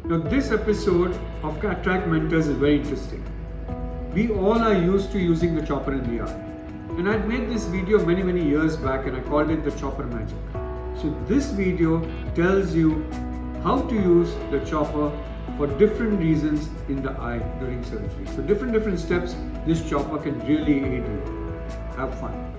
Now, this episode of Cataract Mentors is very interesting. We all are used to using the chopper in the eye. And I'd made this video many years back and I called it the chopper magic. So this video tells you how to use the chopper for different reasons in the eye during surgery. So different steps this chopper can really aid you. Have fun.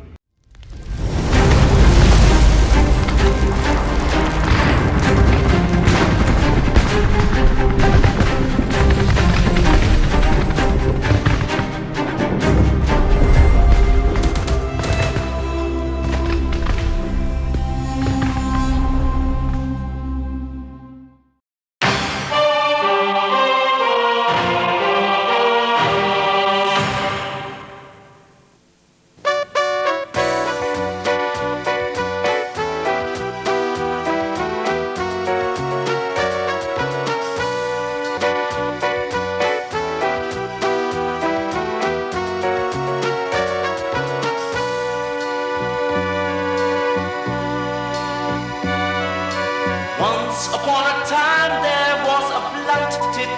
Once upon a time there was a blunt tip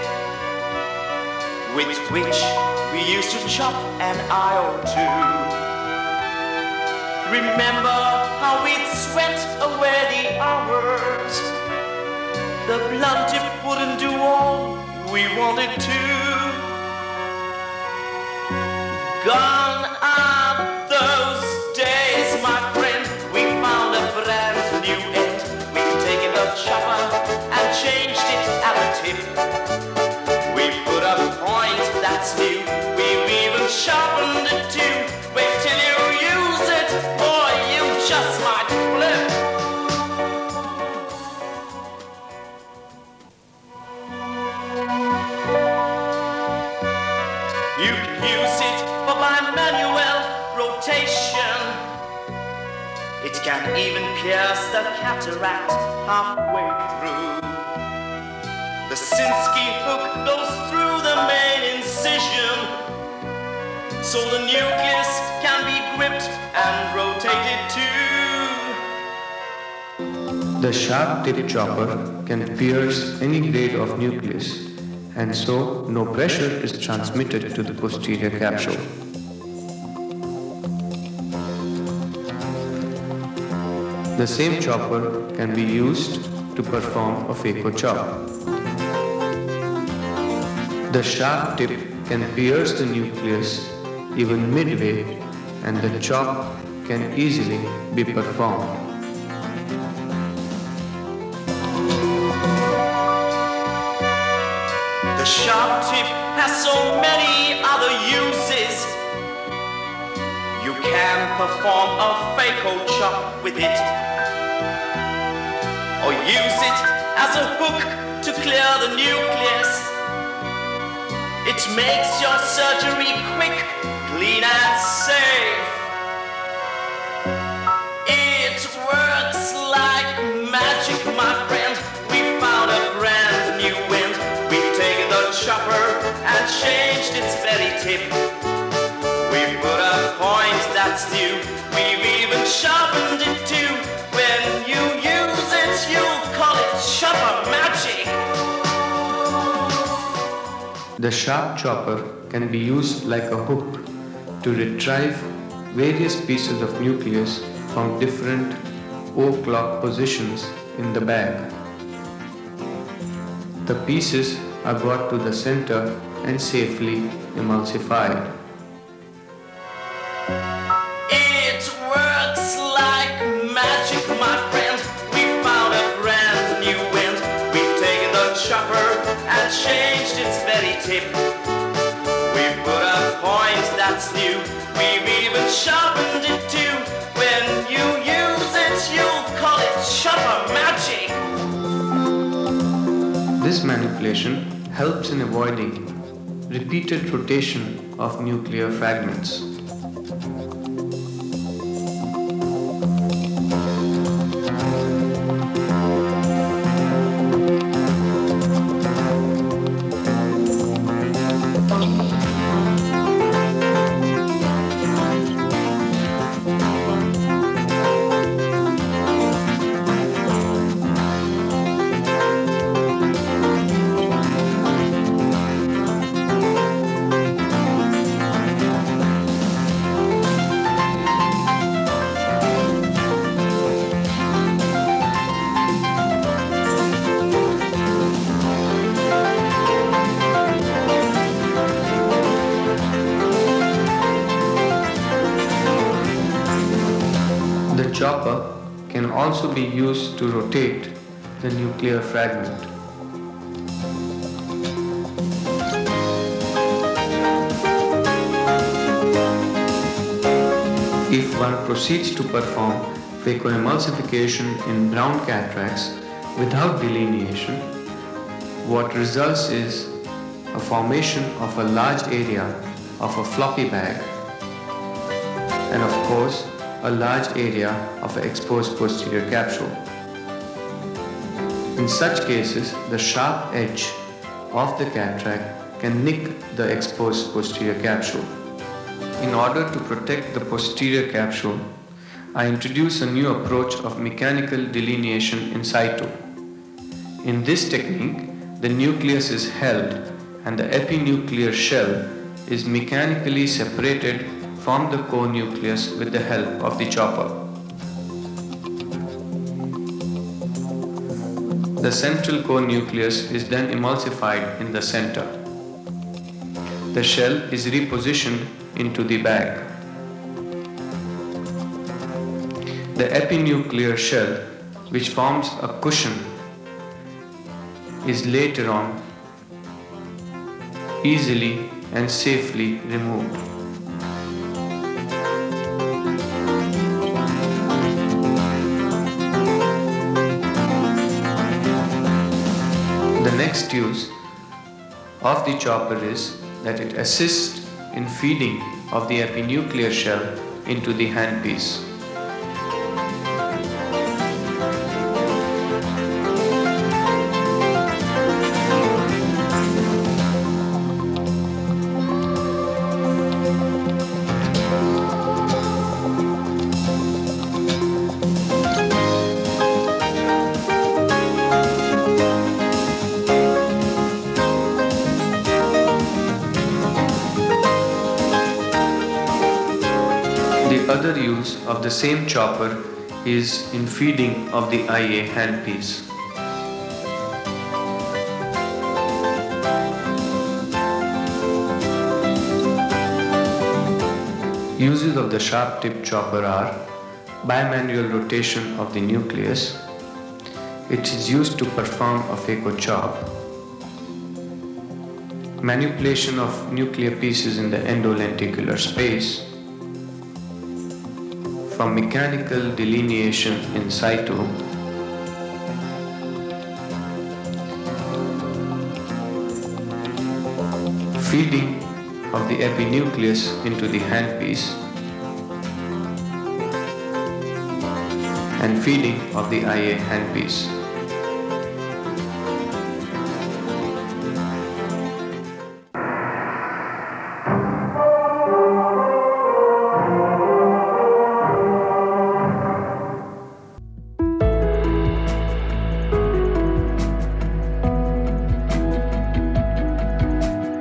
with which we used to chop an eye or two. Remember how we'd sweat away the hours? The blunt tip wouldn't do all we wanted to. Gone are those days, my friend. We found a brand new end. Chopper and changed it at a tip. We put a point that's new. We've even sharpened it too. Wait till you use it, or you just might flip. You can use it for bimanual rotation. It can even pierce the cataract halfway through. The Sinsky hook goes through the main incision, so the nucleus can be gripped and rotated too. The sharp tip chopper can pierce any grade of nucleus, and so no pressure is transmitted to the posterior capsule. The same chopper can be used to perform a phaco chop. The sharp tip can pierce the nucleus even midway, and the chop can easily be performed. The sharp tip has so many other uses. You can perform a phaco chop with it, or use it as a hook to clear the nucleus. It makes your surgery quick, clean and safe. It works like magic, my friend. We found a brand new wind. We've taken the chopper and changed its very tip. We put a point that's new. We've even sharpened it too. When you use it, you'll call it chopper magic. The sharp chopper can be used like a hook to retrieve various pieces of nucleus from different o'clock positions in the bag. The pieces are brought to the center and safely emulsified. It works like magic, my friend. We found a brand new wind. We've taken the chopper and changed its very tip. We put a point that's new. We've even sharpened it too. When you use it, you'll call it chopper magic. This manipulation helps in avoiding repeated rotation of nuclear fragments. also be used to rotate the nuclear fragment. If one proceeds to perform phacoemulsification in brown cataracts without delineation, what results is a formation of a large area of a floppy bag and of course a large area of an exposed posterior capsule. In such cases, the sharp edge of the cataract can nick the exposed posterior capsule. In order to protect the posterior capsule, I introduce a new approach of mechanical delineation in situ. In this technique, the nucleus is held and the epinuclear shell is mechanically separated from the core nucleus with the help of the chopper. The central core nucleus is then emulsified in the center. The shell is repositioned into the bag. The epinuclear shell, which forms a cushion, is later on easily and safely removed. The next use of the chopper is that it assists in feeding of the epinuclear shell into the handpiece. The other use of the same chopper is in feeding of the IA handpiece. Uses of the sharp tip chopper are bimanual rotation of the nucleus. It is used to perform a phaco-chop, manipulation of nuclear pieces in the endolenticular space, for mechanical delineation in situ, feeding of the epinucleus into the handpiece, and feeding of the IA handpiece.